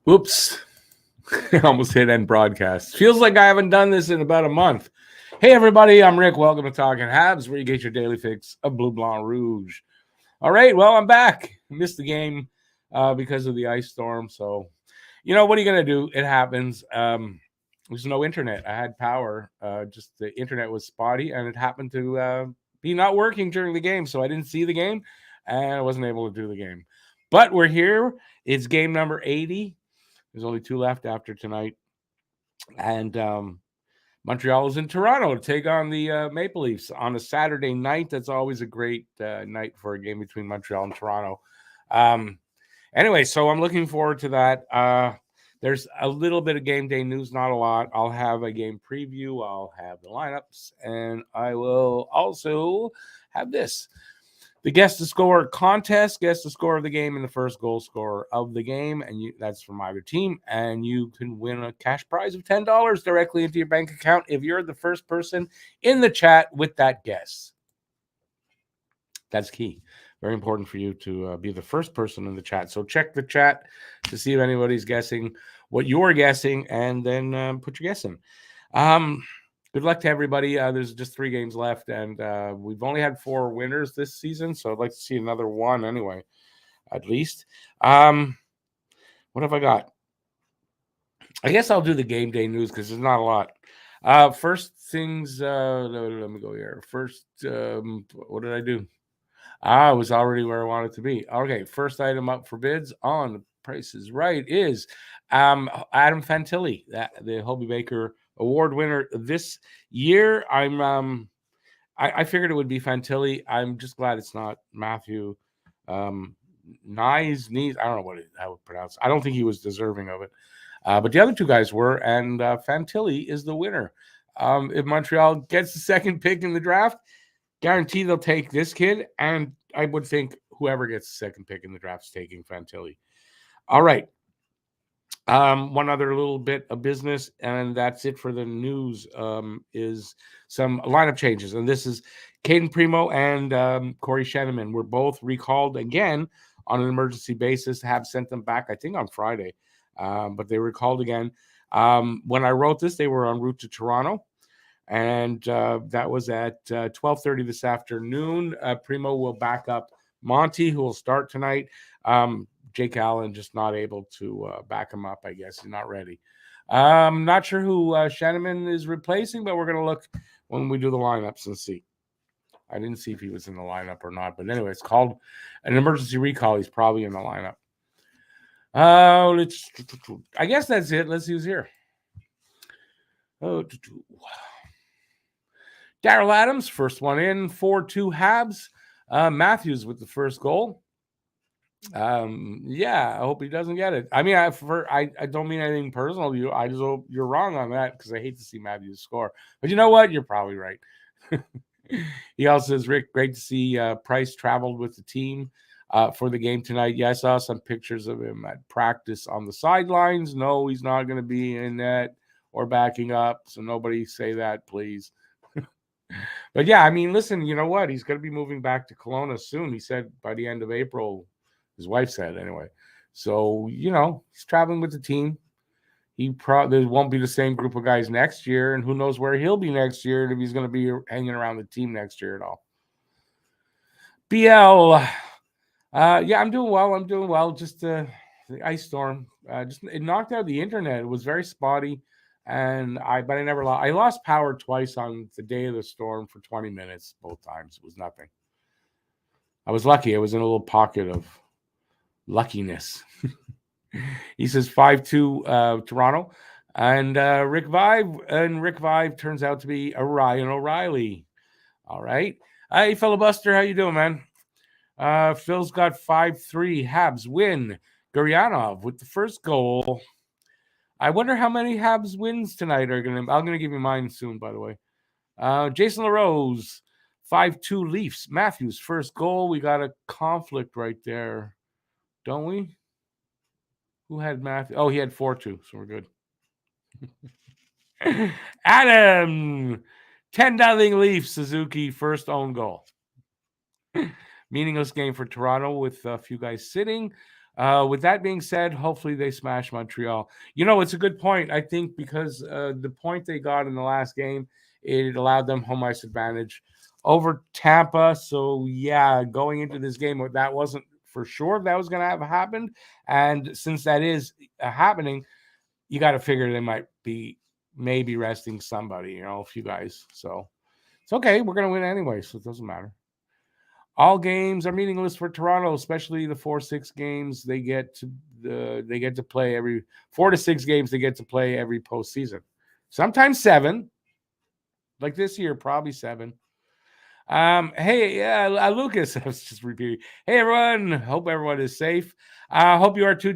Whoops. I almost hit end broadcast. Feels like I haven't done this in about a month. Hey, everybody. I'm Rick. Welcome to Talking Habs, where you get your daily fix of Bleu Blanc Rouge. All right. Well, I'm back. Missed the game because of the ice storm. So, what are you going to do? It happens. There's no internet. I had power. Just the internet was spotty, and it happened to be not working during the game. So I didn't see the game, and I wasn't able to do the game. But we're here. It's game number 80. There's only 2 left after tonight. And Montreal is in Toronto to take on the Maple Leafs on a Saturday night. That's always a great night for a game between Montreal and Toronto. Anyway, so I'm looking forward to that. There's a little bit of game day news, not a lot. I'll have a game preview. I'll have the lineups. And I will also have this. The guess the score contest, guess the score of the game and the first goal scorer of the game, and that's from either team, and you can win a cash prize of $10 directly into your bank account if you're the first person in the chat with that guess. That's key. Very important for you to be the first person in the chat. So check the chat to see if anybody's guessing what you're guessing, and then put your guess in. Good luck to everybody. There's just 3 games left, and we've only had 4 winners this season, so I'd like to see another one anyway, at least. What have I got? I guess I'll do the game day news because there's not a lot. First things, let me go here. First, what did I do? I was already where I wanted to be. Okay, first item up for bids on The Price is Right is Adam Fantilli, the Hobie Baker Award winner this year. I figured it would be Fantilli. I'm just glad it's not Matthew Knees. I don't know how to pronounce it. I don't think he was deserving of it. But the other 2 guys were, and Fantilli is the winner. If Montreal gets the second pick in the draft, guarantee they'll take this kid, and I would think whoever gets the second pick in the draft is taking Fantilli. All right. One other little bit of business, and that's it for the news, is some lineup changes. And this is Caden Primo and Corey Sheneman were both recalled again on an emergency basis. Have sent them back, I think, on Friday, but they were recalled again. When I wrote this, they were en route to Toronto, and that was at 12:30 this afternoon. Primo will back up Monty, who will start tonight. Jake Allen just not able to back him up, I guess. He's not ready. Not sure who Sheneman is replacing, but we're going to look when we do the lineups and see. I didn't see if he was in the lineup or not. But anyway, it's called an emergency recall. He's probably in the lineup. I guess that's it. Let's see who's here. Daryl Adams, first one in, 4-2 Habs. Matthews with the first goal. I hope he doesn't get it. I mean, I don't mean anything personal to you. I just hope you're wrong on that because I hate to see Matthews score. But you know what? You're probably right. He also says, Rick, great to see Price traveled with the team for the game tonight. Yeah, I saw some pictures of him at practice on the sidelines. No, he's not going to be in net or backing up. So nobody say that, please. But yeah, I mean, listen, you know what? He's going to be moving back to Kelowna soon. He said by the end of April. His wife said anyway. So, he's traveling with the team. There won't be the same group of guys next year, and who knows where he'll be next year and if he's going to be hanging around the team next year at all. BL, I'm doing well. Just the ice storm, it knocked out the internet. It was very spotty, but I never lost. I lost power twice on the day of the storm for 20 minutes. Both times it was nothing. I was lucky. I was in a little pocket of luckiness. He says 5-2 Toronto, and Rick Vive turns out to be a Ryan O'Reilly. All right. Hey, filibuster, how you doing, man? Phil's got 5-3 Habs win. Guryanov with the first goal. I wonder how many Habs wins tonight are I'm going to give you mine soon, by the way. Jason LaRose, 5-2 Leafs. Matthews first goal. We got a conflict right there. Don't we? Who had Matthew? Oh, he had 4-2, so we're good. Adam, 10-0 Leafs. Suzuki, first own goal. Meaningless game for Toronto with a few guys sitting. With that being said, hopefully they smash Montreal. It's a good point. I think because the point they got in the last game, it allowed them home ice advantage over Tampa. So, yeah, going into this game, that wasn't for sure that was going to have happened. And since that is happening, you got to figure they might be maybe resting somebody, a few guys. So it's okay. We're going to win anyway, so it doesn't matter. All games are meaningless for Toronto, especially the 4-6 games they get to play every 4 to 6 games they get to play every postseason. Sometimes 7, like this year, probably 7. Hey, Lucas, I was just repeating. Hey, everyone. Hope everyone is safe. Hope you are too.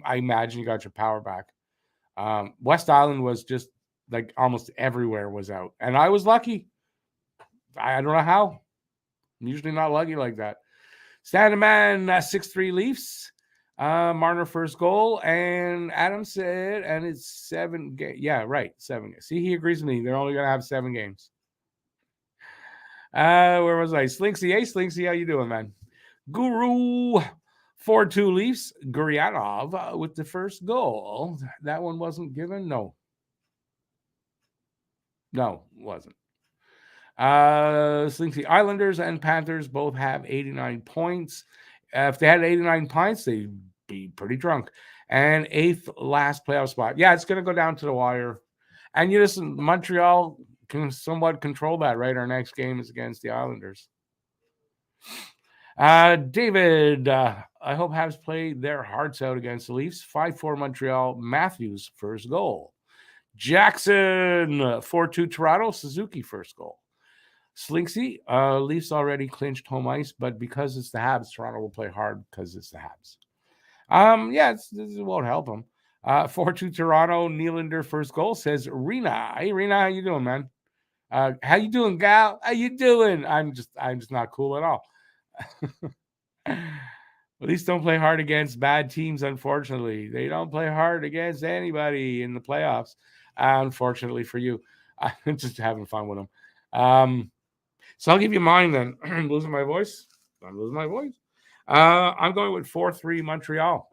I imagine you got your power back. West Island was just like almost everywhere was out, and I was lucky. I don't know how. I'm usually not lucky like that. Standing man, 6-3 Leafs. Marner first goal, and Adam said, and it's 7 games. Yeah, right, 7. See, he agrees with me. They're only going to have 7 games. Where was I? Slinksy. Hey, Slinksy, how you doing, man? Guru, 4-2 Leafs. Guryanov with the first goal. That one wasn't given? No, wasn't. Slinksy, Islanders and Panthers both have 89 points. If they had 89 points, they'd be pretty drunk. And 8th last playoff spot. Yeah, it's going to go down to the wire. And listen, Montreal can somewhat control that, right? Our next game is against the Islanders. David, I hope Habs play their hearts out against the Leafs. 5-4 Montreal. Matthews, first goal. Jackson, 4-2 Toronto. Suzuki, first goal. Slinksy, Leafs already clinched home ice, but because it's the Habs, Toronto will play hard because it's the Habs. It won't help them. 4-2 Toronto. Nylander first goal, says Rena. Hey, Rena, how you doing, man? How you doing, gal? How you doing? I'm just not cool at all. Leafs don't play hard against bad teams, unfortunately. They don't play hard against anybody in the playoffs, unfortunately for you. I'm just having fun with them. So I'll give you mine then. I'm losing my voice. I'm going with 4-3 Montreal.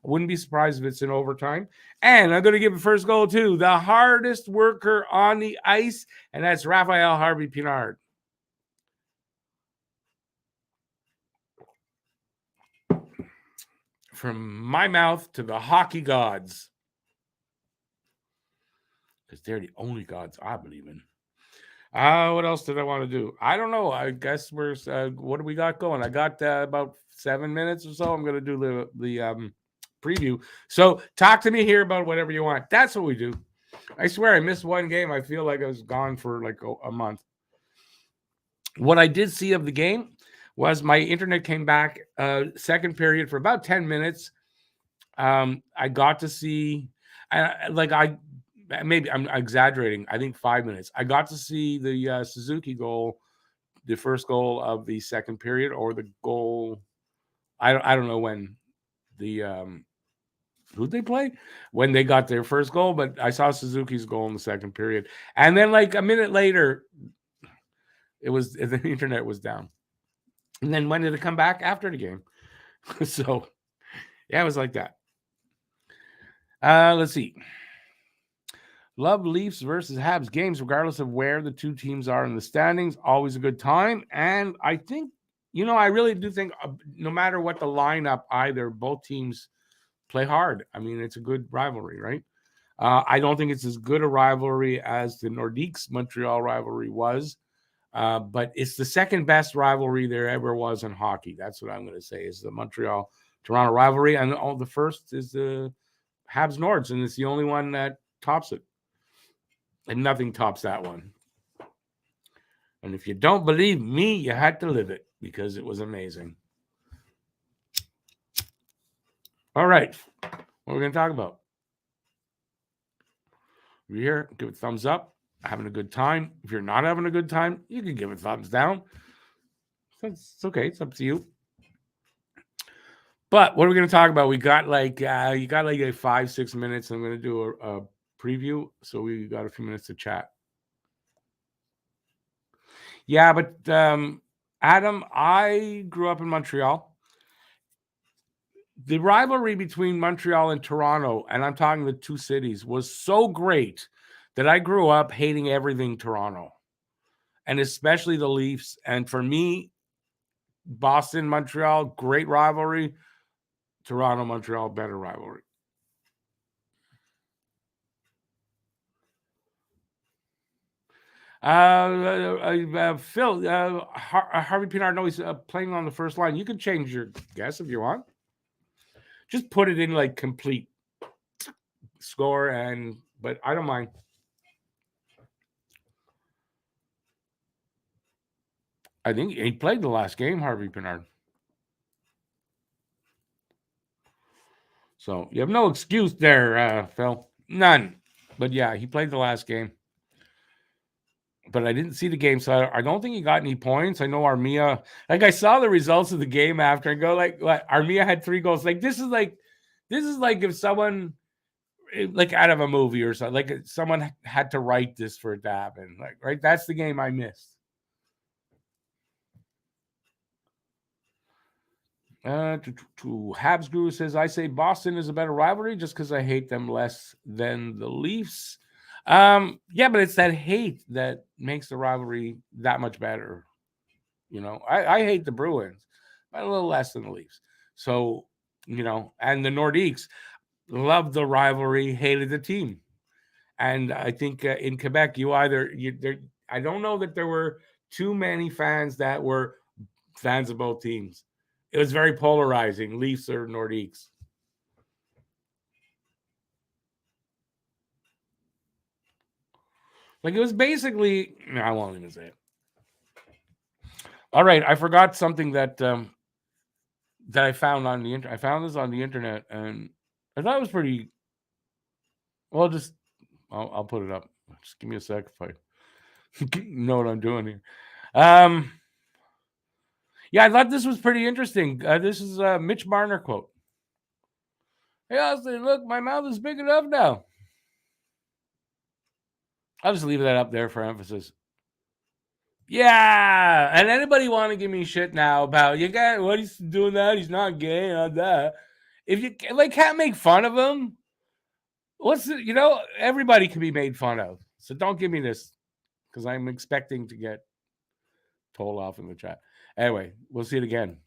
I wouldn't be surprised if it's in overtime. And I'm going to give a first goal to the hardest worker on the ice, and that's Raphael Harvey-Pinard. From my mouth to the hockey gods. Because they're the only gods I believe in. What else did I want to do? I don't know. I guess we're what do we got going? I got about 7 minutes or so. I'm going to do the preview. So talk to me here about whatever you want. That's what we do. I swear I missed one game. I feel like I was gone for like a month. What I did see of the game was my internet came back second period for about 10 minutes. I got to see maybe I'm exaggerating. I think 5 minutes. I got to see the Suzuki goal, the first goal of the second period, or the goal. I don't know when the who'd they play when they got their first goal, but I saw Suzuki's goal in the second period, and then like a minute later, the internet was down. And then when did it come back? After the game. So yeah, it was like that. Let's see. Love Leafs versus Habs games, regardless of where the two teams are in the standings. Always a good time. And I think, I really do think no matter what the lineup, both teams play hard. I mean, it's a good rivalry, right? I don't think it's as good a rivalry as the Nordiques Montreal rivalry was, but it's the second best rivalry there ever was in hockey. That's what I'm going to say is the Montreal-Toronto rivalry. And the first is the Habs Nords, and it's the only one that tops it. And nothing tops that one. And if you don't believe me, you had to live it because it was amazing. All right. What are we going to talk about? If you're here, give it a thumbs up. Having a good time. If you're not having a good time, you can give it a thumbs down. It's okay. It's up to you. But what are we going to talk about? We got like 5-6 minutes. I'm going to do a preview. So we got a few minutes to chat. Yeah, but Adam, I grew up in Montreal. The rivalry between Montreal and Toronto, and I'm talking the two cities, was so great that I grew up hating everything Toronto, and especially the Leafs. And for me, Boston, Montreal, great rivalry. Toronto, Montreal, better rivalry. Phil, Harvey Pinard, no, he's playing on the first line. You can change your guess if you want. Just put it in like complete score, but I don't mind. I think he played the last game, Harvey Pinard. So you have no excuse there, Phil. None. But yeah, he played the last game. But I didn't see the game, so I don't think he got any points. I know Armia, like I saw the results of the game after and go like, what? Armia had 3 goals. Like this is like if someone like out of a movie or something, like someone had to write this for it to happen. Like, right? That's the game I missed. To Habs Guru says, I say Boston is a better rivalry just because I hate them less than the Leafs. Yeah, but it's that hate that makes the rivalry that much better. You know, I hate the Bruins, but a little less than the Leafs. So, you know, and the Nordiques loved the rivalry, hated the team. And I think in Quebec, I don't know that there were too many fans that were fans of both teams. It was very polarizing, Leafs or Nordiques. Like it was basically, no, I won't even say it. All right, I forgot something that I found on the internet. I found this on the internet, and I thought it was pretty. Well, I'll put it up. Just give me a sec if I know what I'm doing here. Yeah, I thought this was pretty interesting. This is a Mitch Marner quote. Hey, Austin, look, my mouth is big enough now. I'll just leave that up there for emphasis. Yeah, and anybody want to give me shit now about what he's doing that? He's not gay, not that. If you can't make fun of him, everybody can be made fun of. So don't give me this because I'm expecting to get told off in the chat. Anyway, we'll see it again.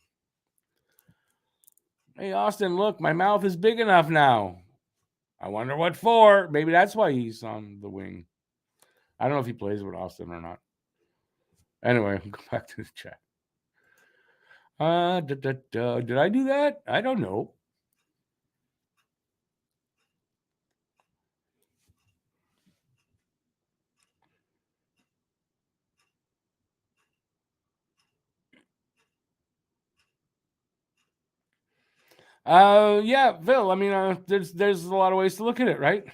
Hey, Austin, look, my mouth is big enough now. I wonder what for. Maybe that's why he's on the wing. I don't know if he plays with Austin or not. Anyway, we'll go back to the chat. Did I do that? I don't know. Yeah, Phil. I mean, there's a lot of ways to look at it, right?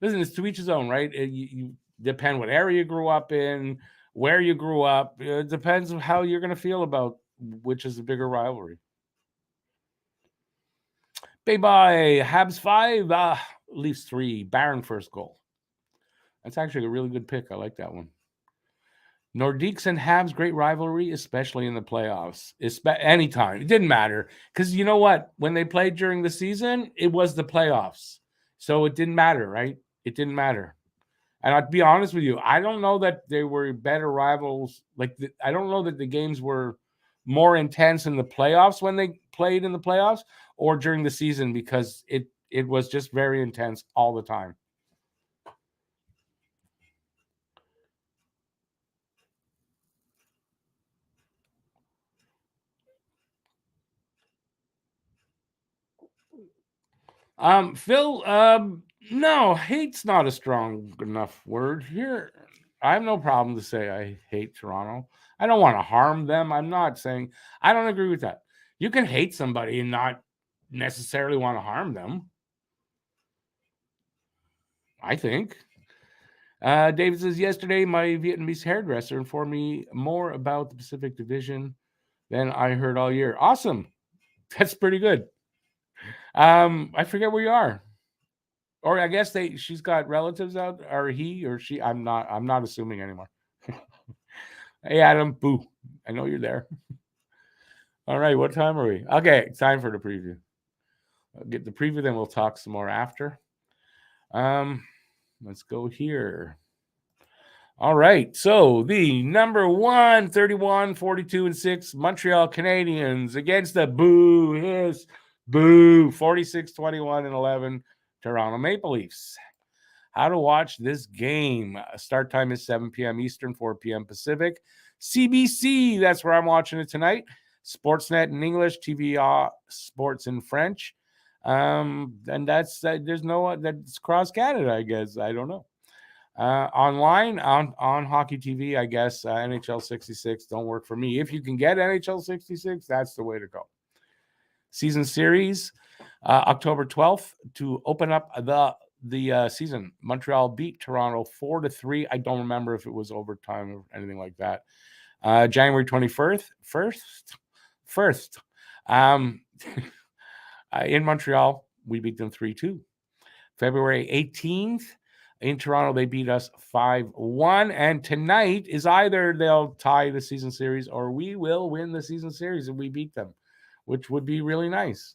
Listen, it's to each his own, right? You depend what area you grew up in, where you grew up. It depends on how you're going to feel about which is the bigger rivalry. Bye, Habs 5, Leafs 3, Barron first goal. That's actually a really good pick. I like that one. Nordiques and Habs, great rivalry, especially in the playoffs. Anytime. It didn't matter. Because you know what? When they played during the season, it was the playoffs. So it didn't matter, right? It didn't matter. And I'll be honest with you, I don't know that they were better rivals. I don't know that the games were more intense in the playoffs when they played in the playoffs or during the season because it was just very intense all the time. Phil, no, hate's not a strong enough word here. I have no problem to say I hate Toronto. I don't want to harm them. I'm not saying I don't agree with that. You can hate somebody and not necessarily want to harm them. I think. David says, yesterday my Vietnamese hairdresser informed me more about the Pacific Division than I heard all year. Awesome. That's pretty good. I forget where you are. Or I guess she's got relatives out, or he or she. I'm not assuming anymore. Hey Adam, boo. I know you're there. All right, what time are we? Okay, time for the preview. I'll get the preview, then we'll talk some more after. Let's go here. All right, so the number 1, 31, 42, and 6 Montreal Canadiens against the boo 46, 21, and 11 Toronto Maple Leafs. How to watch this game. Start time is 7 p.m. Eastern, 4 p.m. Pacific. CBC, that's where I'm watching it tonight. Sportsnet in English, TVA Sports in French. And that's there's no that's cross Canada, I guess. I don't know. Online on Hockey TV, I guess NHL 66 don't work for me. If you can get NHL 66, that's the way to go. Season series, October 12th to open up the season. Montreal beat Toronto 4-3. I don't remember if it was overtime or anything like that. January 21st, first. In Montreal, we beat them 3-2. February 18th, in Toronto, they beat us 5-1. And tonight is either they'll tie the season series or we will win the season series and we beat them, which would be really nice.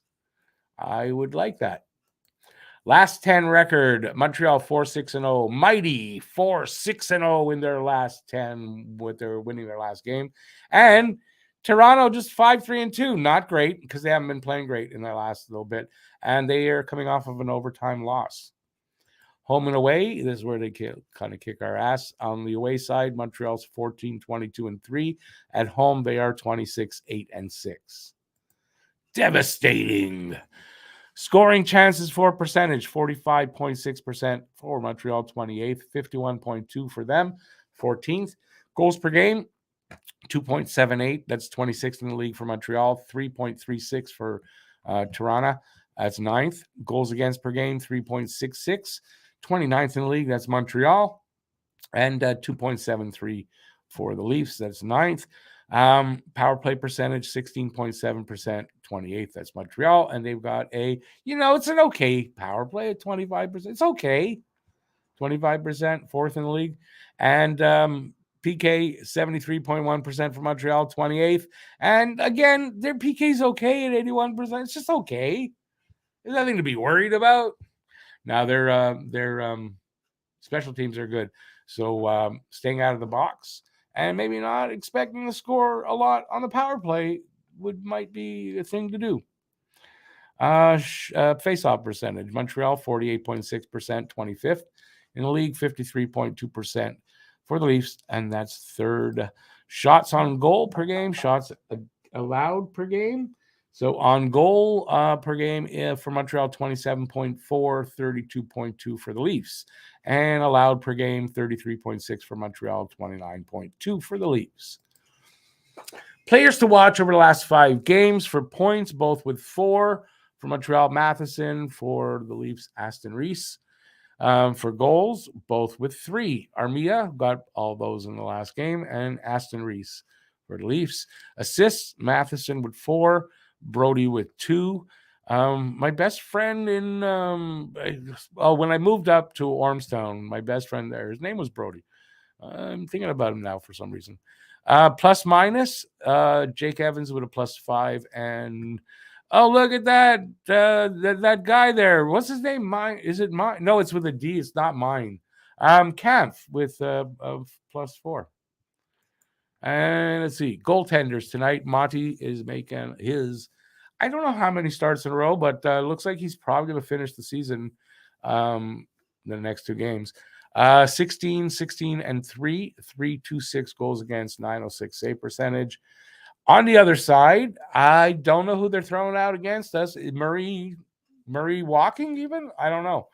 I would like that. Last 10 record, Montreal 4-6-0. Mighty 4-6-0 in their last 10 with their winning their last game. And Toronto just 5-3-2. Not great because they haven't been playing great in their last little bit. And they are coming off of an overtime loss. Home and away, this is where they kind of kick our ass. On the away side, Montreal's 14-22-3. At home, they are 26-8-6. Devastating. Scoring chances for percentage, 45.6% for Montreal, 28th, 51.2 for them, 14th. Goals per game, 2.78. That's 26th in the league for Montreal, 3.36 for Toronto. That's 9th. Goals against per game, 3.66. 29th in the league, that's Montreal. And 2.73 for the Leafs, that's 9th. Power play percentage, 16.7%, 28th, that's Montreal. And they've got it's an okay power play at 25%. It's okay. 25%, 4th in the league. And PK, 73.1% for Montreal, 28th. And again, their PK's okay at 81%. It's just okay. There's nothing to be worried about. Now their special teams are good. So staying out of the box and maybe not expecting to score a lot on the power play might be a thing to do. Face-off percentage, Montreal 48.6%, 25th in the league, 53.2% for the Leafs, and that's 3rd. Shots on goal per game, shots allowed per game. So on goal per game for Montreal, 27.4, 32.2 for the Leafs. And allowed per game, 33.6 for Montreal, 29.2 for the Leafs. Players to watch over the last 5 games for points, both with 4 for Montreal, Matheson. For the Leafs, Aston Reese. For goals, both with 3. Armia got all those in the last game, and Aston Reese for the Leafs. Assists, Matheson with 4. Brody with 2. My best friend when I moved up to Ormstown, my best friend there, his name was Brody. I'm thinking about him now for some reason. Plus minus, Jake Evans with a +5. And look at that. That guy there. What's his name? Mine? Is it mine? No, it's with a D. It's not mine. Kampf with +4. And let's see, goaltenders tonight. Monty is making his, I don't know how many starts in a row, but looks like he's probably going to finish the season the next 2 games. 16, 16, and 3, 3.26 goals against, 9.06 save percentage. On the other side, I don't know who they're throwing out against us. Murray walking even? I don't know.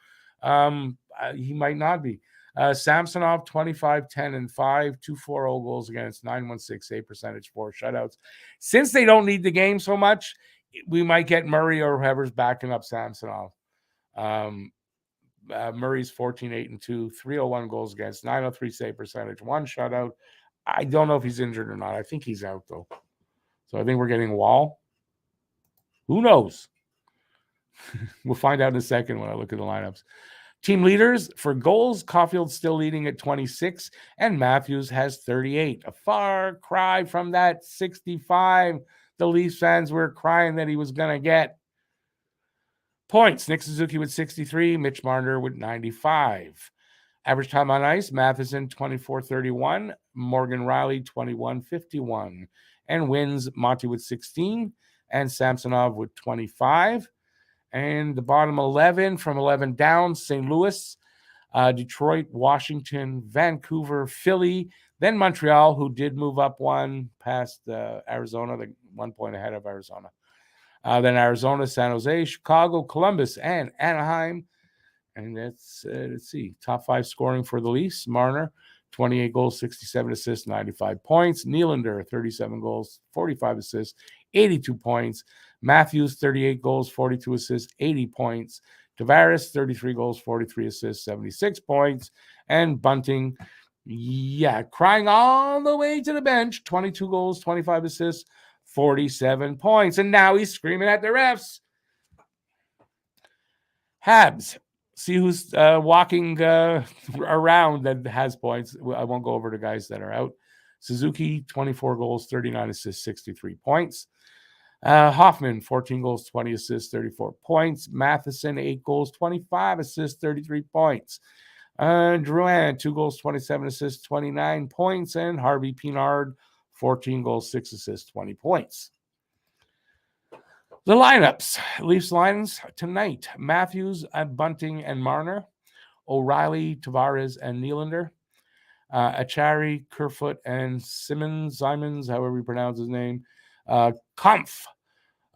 He might not be. Samsonov, 25, 10, and 5, 2.40 goals against, 9.16 save percentage, 4 shutouts. Since they don't need the game so much, we might get Murray or whoever's backing up Samsonov. Murray's 14, 8, and 2, 3.01 goals against, 9.03 save percentage, 1 shutout. I don't know if he's injured or not. I think he's out, though. So I think we're getting Wall. Who knows? We'll find out in a second when I look at the lineups. Team leaders for goals, Caulfield's still leading at 26, and Matthews has 38. A far cry from that 65 the Leafs fans were crying that he was going to get. Points, Nick Suzuki with 63, Mitch Marner with 95. Average time on ice, Matheson 24:31, Morgan Riley 21:51. And wins, Monty with 16 and Samsonov with 25. And the bottom 11 from 11 down, St. Louis, Detroit, Washington, Vancouver, Philly, then Montreal, who did move up one past Arizona, the 1 point ahead of Arizona. Then Arizona, San Jose, Chicago, Columbus, and Anaheim. And let's see. Top 5 scoring for the Leafs. Marner, 28 goals, 67 assists, 95 points. Nylander, 37 goals, 45 assists, 82 points. Matthews, 38 goals, 42 assists, 80 points. Tavares, 33 goals, 43 assists, 76 points. And Bunting, crying all the way to the bench, 22 goals, 25 assists, 47 points. And now he's screaming at the refs. Habs. See who's walking around that has points. I won't go over the guys that are out. Suzuki, 24 goals, 39 assists, 63 points. Hoffman, 14 goals, 20 assists, 34 points. Matheson, 8 goals, 25 assists, 33 points. Drouin, 2 goals, 27 assists, 29 points. And Harvey Pinard, 14 goals, 6 assists, 20 points. The lineups, Leafs lines tonight: Matthews, Bunting, and Marner, O'Reilly, Tavares, and Nylander, Achari, Kerfoot, and Simons, however you pronounce his name, Kampf,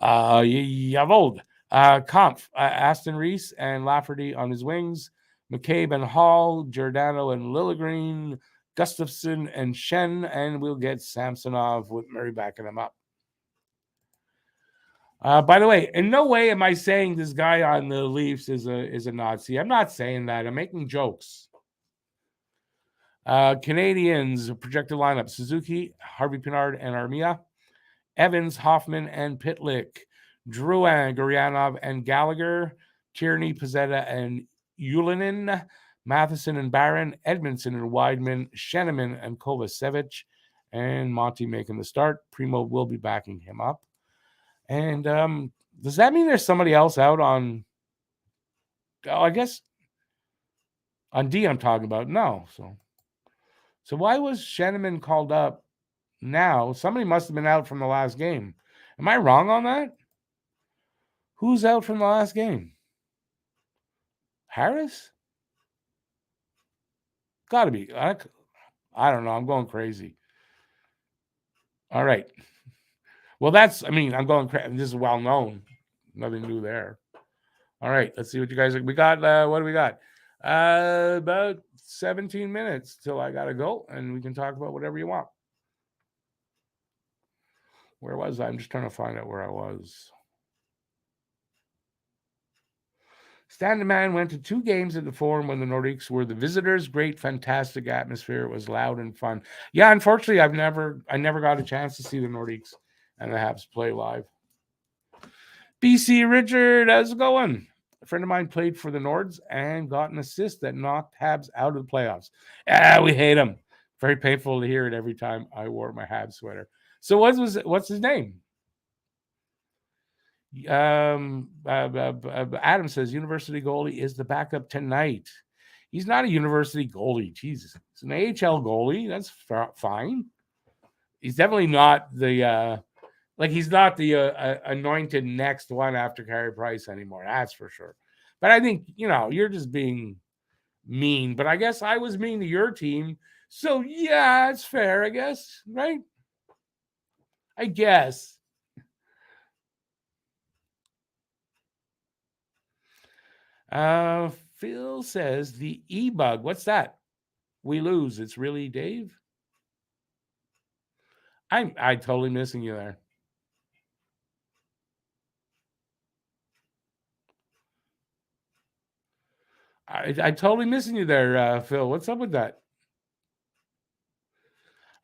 Yavold, Kampf, Aston Reese, and Lafferty on his wings, McCabe and Hall, Giordano and Liljegren, Gustafsson and Shen, and we'll get Samsonov with Murray backing him up. By the way, in no way am I saying this guy on the Leafs is a Nazi. I'm not saying that. I'm making jokes. Canadiens projected lineup: Suzuki, Harvey Pinard, and Armia, Evans, Hoffman, and Pitlick, Drouin, Gurianov, and Gallagher, Tierney, Pizzetta, and Ylönen, Matheson and Barron, Edmondson and Wideman, Sheneman and Kovacevic, and Monty making the start. Primo will be backing him up. And does that mean there's somebody else out on? Oh, I guess on D I'm talking about. No, so why was Sheneman called up now? Somebody must have been out from the last game. Am I wrong on that? Who's out from the last game? Harris? Got to be. I don't know. I'm going crazy. All right. Well, I'm going crazy. This is well known. Nothing new there. All right. Let's see what you guys we got. What do we got? About 17 minutes till I got to go, and we can talk about whatever you want. Where was I? I'm just trying to find out where I was. Standing Man went to 2 games at the Forum when the Nordiques were the visitors. Great, fantastic atmosphere. It was loud and fun. Yeah, unfortunately, I never got a chance to see the Nordiques and the Habs play live. BC Richard, how's it going? A friend of mine played for the Nords and got an assist that knocked Habs out of the playoffs. We hate him. Very painful to hear it every time I wore my Habs sweater. So what's his name? Adam says university goalie is the backup tonight. He's not a university goalie. Jesus, he's an AHL goalie. That's fine. He's definitely not the he's not the anointed next one after Carey Price anymore. That's for sure. But I think you're just being mean. But I guess I was mean to your team. So yeah, it's fair. I guess, right? I guess. Phil says the e-bug. What's that? We lose. It's really Dave. I'm totally missing you there. I totally missing you there, Phil. What's up with that?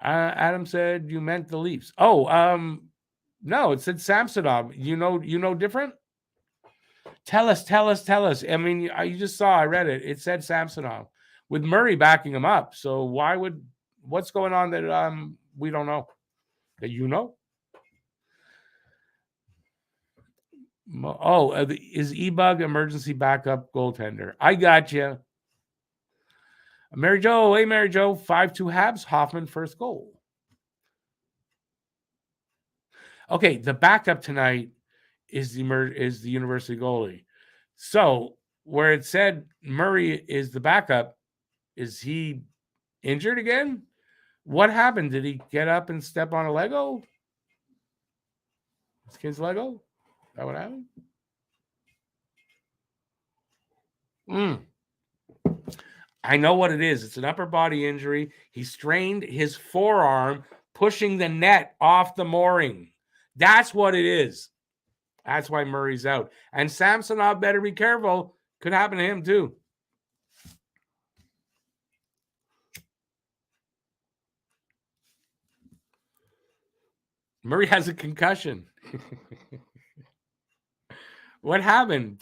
Adam said you meant the Leafs. Oh, no, it said Samsonov. You know different? Tell us. I mean, you just saw, I read it. It said Samsonov with Murray backing him up. So what's going on that we don't know? That you know? Is E-Bug emergency backup goaltender? I got you. Mary Jo, hey Mary Jo, 5-2 Habs. Hoffman first goal. Okay, the backup tonight is the university goalie. So where it said Murray is the backup, is he injured again? What happened? Did he get up and step on a Lego? This kid's Lego? Is that what happened? I know what it is. It's an upper body injury. He strained his forearm pushing the net off the mooring. That's what it is. That's why Murray's out. And Samsonov better be careful. Could happen to him too. Murray has a concussion. What happened?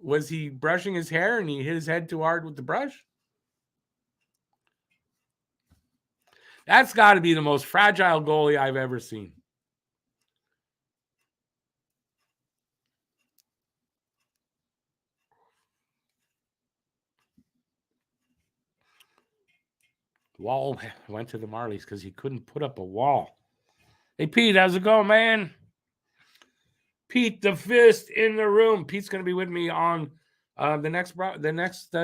Was he brushing his hair and he hit his head too hard with the brush? That's got to be the most fragile goalie I've ever seen. Wall went to the Marlies because he couldn't put up a wall. Hey, Pete, how's it going, man? Pete the Fist in the room. Pete's going to be with me on the next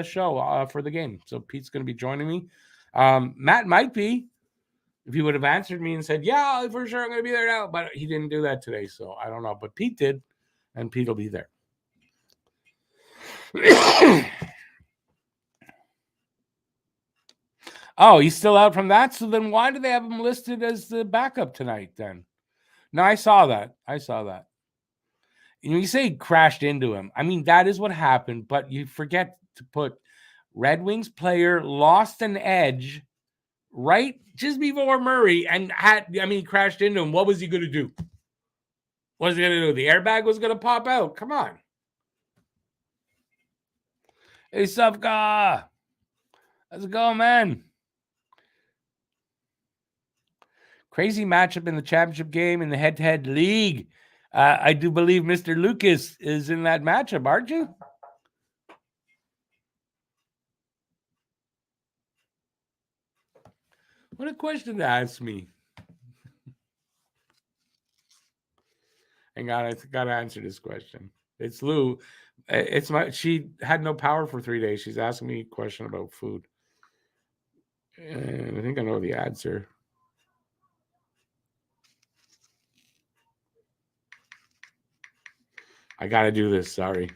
show for the game. So Pete's going to be joining me. Matt might be, if he would have answered me and said, yeah, for sure I'm going to be there now. But he didn't do that today, so I don't know. But Pete did, and Pete will be there. Oh, he's still out from that? So then why do they have him listed as the backup tonight then? No, I saw that. You say he crashed into him. I mean, that is what happened, but you forget to put Red Wings player lost an edge right just before Murray and he crashed into him. What was he going to do? What was he going to do? The airbag was going to pop out. Come on. Hey, Sufka. How's it going, man? Crazy matchup in the championship game in the head-to-head league. I do believe Mr. Lucas is in that matchup, aren't you? What a question to ask me. Hang on, I got to answer this question. It's Lou. She had no power for 3 days. She's asking me a question about food. And I think I know the answer. I got to do this. Sorry.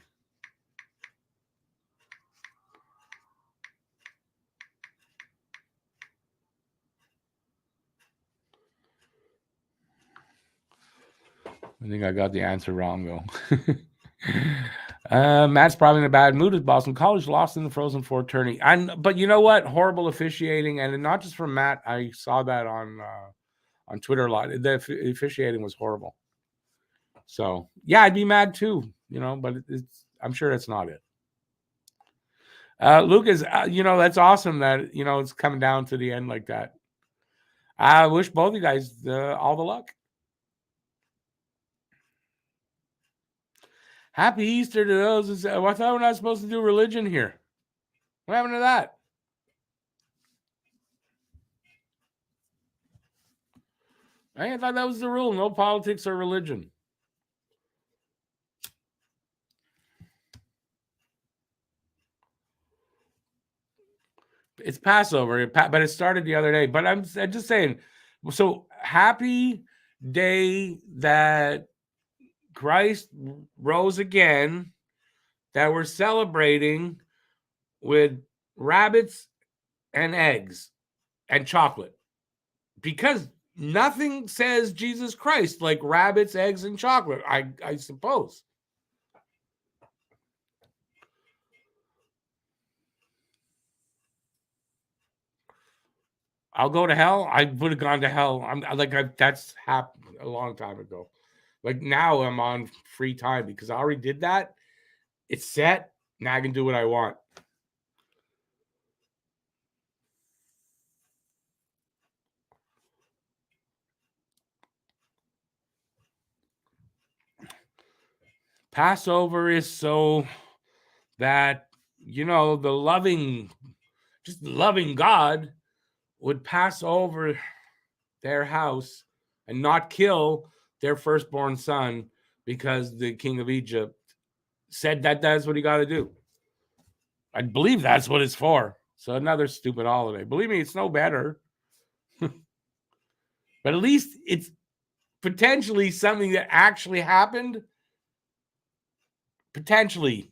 I think I got the answer wrong, though. Matt's probably in a bad mood as Boston College lost in the Frozen Four tourney. But you know what? Horrible officiating, and not just from Matt. I saw that on Twitter a lot. The officiating was horrible. So, yeah, I'd be mad too, but I'm sure that's not it. Lucas, that's awesome that, it's coming down to the end like that. I wish both of you guys all the luck. Happy Easter to those. I thought we're not supposed to do religion here. What happened to that? I thought that was the rule. No politics or religion. It's Passover, but it started the other day. But I'm just saying, so happy day that Christ rose again, that we're celebrating with rabbits and eggs and chocolate. Because nothing says Jesus Christ like rabbits, eggs, and chocolate, I suppose. I'll go to hell. I would have gone to hell. That's happened a long time ago. Like now I'm on free time because I already did that. It's set. Now I can do what I want. Passover is so that, the loving God would pass over their house and not kill their firstborn son because the king of Egypt said that that's what he got to do. I believe that's what it's for. So another stupid holiday. Believe me, it's no better. But at least it's potentially something that actually happened. Potentially.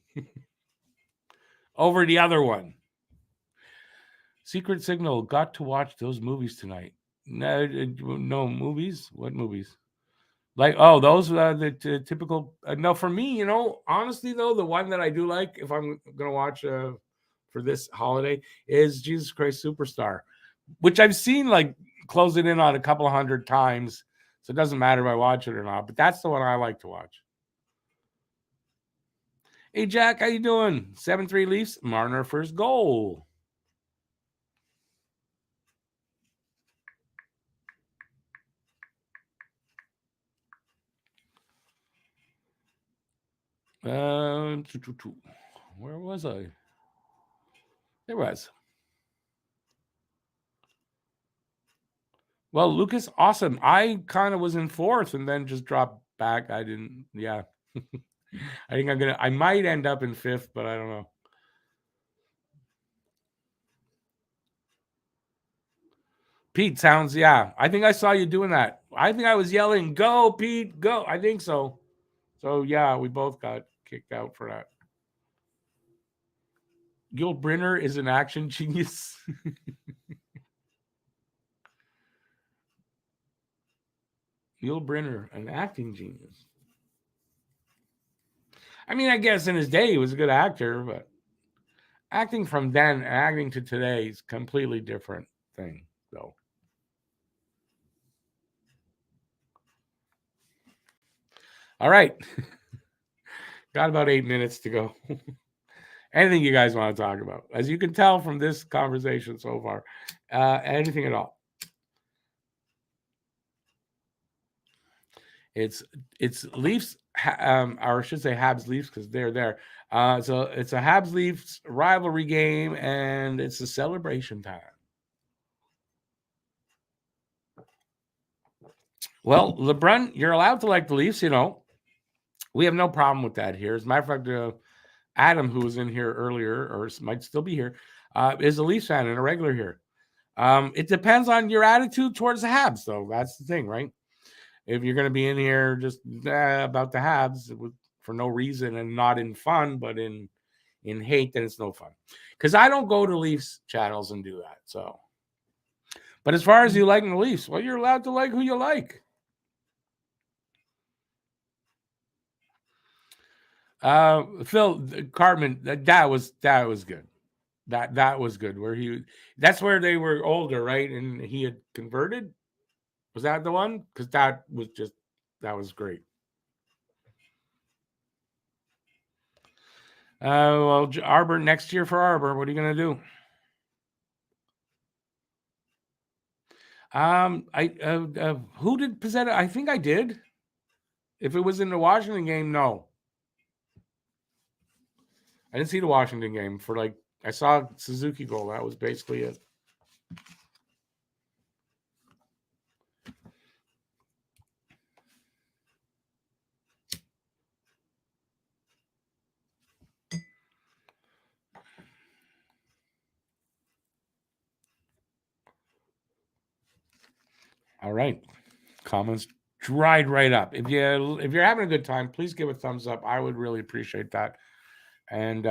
Over the other one. Secret Signal, got to watch those movies tonight. No movies? What movies? Like, those are the typical. No, for me, honestly, though, the one that I do like, if I'm going to watch for this holiday, is Jesus Christ Superstar, which I've seen like closing in on a couple of 100 times. So it doesn't matter if I watch it or not, but that's the one I like to watch. Hey, Jack, how you doing? 7-3 Leafs, Marner first goal. Where was I? There was. Well, Lucas, awesome. I kind of was in fourth and then just dropped back. I didn't. Yeah. I think I might end up in fifth, but I don't know. Pete sounds, yeah. I think I saw you doing that. I think I was yelling, "Go, Pete, go." I think so. So, yeah, we both got kicked out for that. Gil Brinner is an action genius. Gil Brinner, an acting genius. I mean, I guess in his day he was a good actor, but acting from then and acting to today is a completely different thing, though. All right. Got about 8 minutes to go. Anything you guys want to talk about? As you can tell from this conversation so far, anything at all. It's Leafs, or I should say Habs Leafs because they're there. So it's a Habs Leafs rivalry game, and it's a celebration time. Well, LeBrun, you're allowed to like the Leafs, We have no problem with that here. As a matter of fact, Adam, who was in here earlier, or might still be here, is a Leafs fan and a regular here. It depends on your attitude towards the Habs, though. That's the thing, right? If you're going to be in here just about the Habs for no reason and not in fun, but in hate, then it's no fun. Because I don't go to Leafs channels and do that. So, but as far as you liking the Leafs, well, you're allowed to like who you like. Phil Cartman, that was good. That was good. That's where they were older, right? And he had converted. Was that the one? Because that was great. Well, Arbor next year for Arbor. What are you gonna do? Who did Pizzetta? I think I did. If it was in the Washington game, no. I didn't see the Washington game I saw Suzuki goal. That was basically it. All right. Comments dried right up. If you're having a good time, please give a thumbs up. I would really appreciate that. And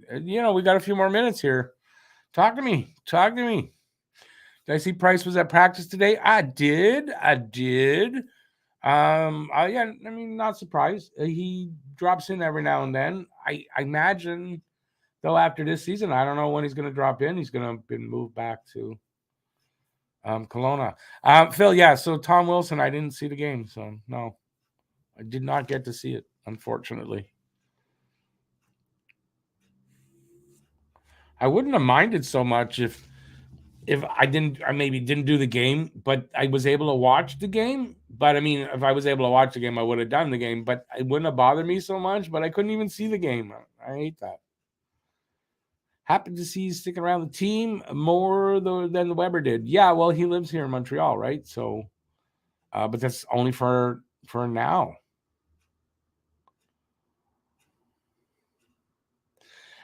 we got a few more minutes here. Talk to me. Did I see Price was at practice today? I did. Not surprised. He drops in every now and then. I imagine, though, after this season, I don't know when he's going to drop in. He's going to be moved back to Kelowna. Phil, yeah, so Tom Wilson, I didn't see the game, so no. I did not get to see it, unfortunately. I wouldn't have minded so much if I maybe didn't do the game, but I was able to watch the game But I mean, if I was able to watch the game, I would have done the game, but it wouldn't have bothered me so much. But I couldn't even see the game. I hate that. Happy to see you sticking around the team more than the Weber did. Yeah, well, he lives here in Montreal, right? So, but that's only for now.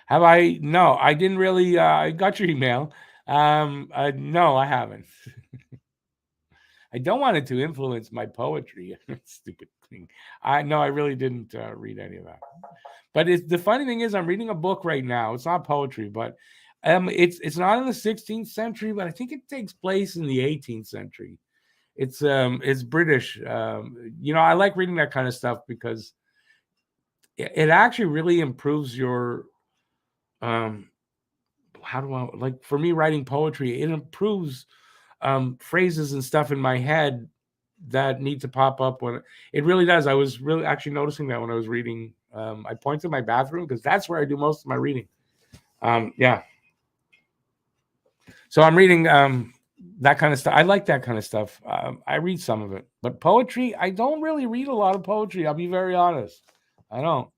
Have I? No, I didn't really. I got your email. No, I haven't. I don't want it to influence my poetry. Stupid thing. I really didn't read any of that. But the funny thing is, I'm reading a book right now. It's not poetry, but it's not in the 16th century, but I think it takes place in the 18th century. It's British. I like reading that kind of stuff because it actually really improves your how do I like for me writing poetry? It improves phrases and stuff in my head that need to pop up when it really does. I was really actually noticing that when I was reading. I point to my bathroom because that's where I do most of my reading. Yeah. So I'm reading that kind of stuff. I like that kind of stuff. I read some of it, but poetry, I don't really read a lot of poetry. I'll be very honest. I don't.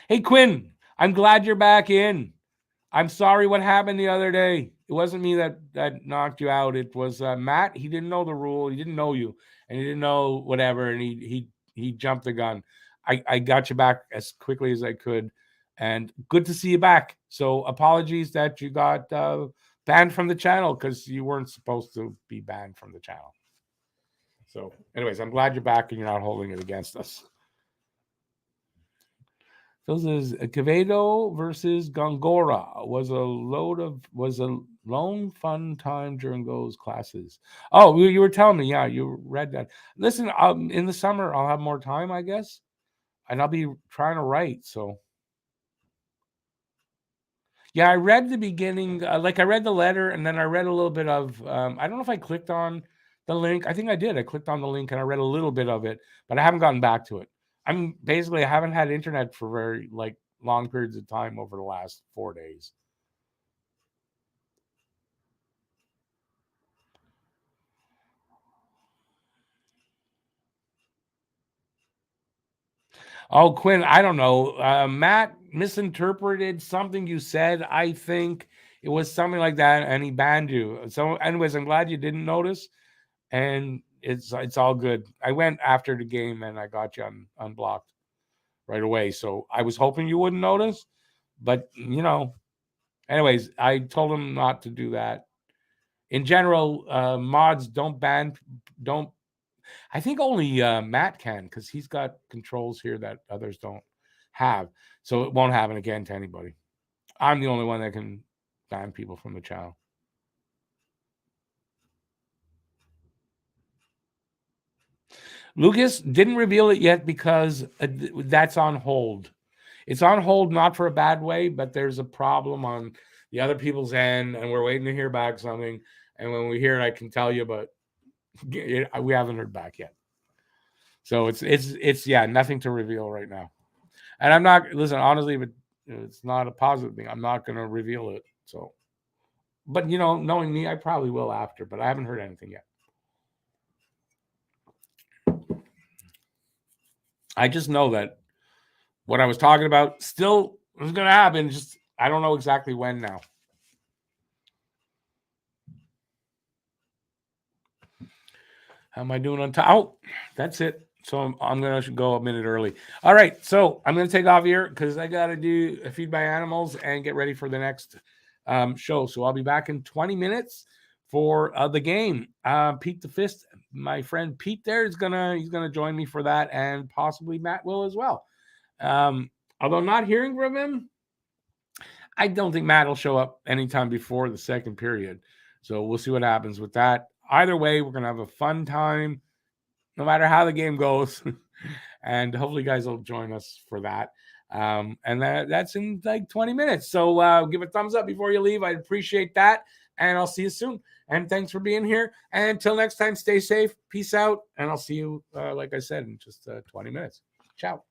Hey, Quinn, I'm glad you're back in. I'm sorry what happened the other day. It wasn't me that knocked you out. It was Matt. He didn't know the rule. He didn't know you, and he didn't know whatever. And he jumped the gun. I got you back as quickly as I could, and good to see you back. So apologies that you got banned from the channel because you weren't supposed to be banned from the channel. So, anyways, I'm glad you're back and you're not holding it against us. This is Quevedo versus Gongora. Was a lone fun time during those classes. Oh, you were telling me, yeah, you read that. Listen, in the summer I'll have more time, I guess, and I'll be trying to write. So, yeah, I read the beginning, like I read the letter, and then I read a little bit of. I don't know if I clicked on the link. I think I did. I clicked on the link and I read a little bit of it, but I haven't gotten back to it. I haven't had internet for very long periods of time over the last 4 days. Oh, Quinn, I don't know. Matt misinterpreted something you said. I think it was something like that, and he banned you. So, anyways, I'm glad you didn't notice, and it's all good. I went after the game and I got you unblocked right away. So I was hoping you wouldn't notice, but anyways, I told him not to do that. In general, mods don't. I think only Matt can because he's got controls here that others don't have. So it won't happen again to anybody. I'm the only one that can ban people from the channel. Lucas didn't reveal it yet because that's on hold. It's on hold, not for a bad way, but there's a problem on the other people's end, and we're waiting to hear back something. And when we hear it, I can tell you, but we haven't heard back yet. So it's nothing to reveal right now. And I'm not honestly, but it's not a positive thing. I'm not going to reveal it. So, but knowing me, I probably will after. But I haven't heard anything yet. I just know that what I was talking about still is going to happen. Just I don't know exactly when now. How am I doing on time? Oh, that's it. So I'm going to go a minute early. All right. So I'm going to take off here because I got to do a feed by animals and get ready for the next show. So I'll be back in 20 minutes for the game. Pete the Fist, my friend Pete there he's gonna join me for that, and possibly Matt will as well. Although not hearing from him, I don't think Matt will show up anytime before the second period. So we'll see what happens with that. Either way, we're gonna have a fun time, no matter how the game goes, and hopefully, you guys will join us for that. And that's in like 20 minutes. So give a thumbs up before you leave. I'd appreciate that. And I'll see you soon. And thanks for being here. And until next time, stay safe. Peace out. And I'll see you, like I said, in just 20 minutes. Ciao.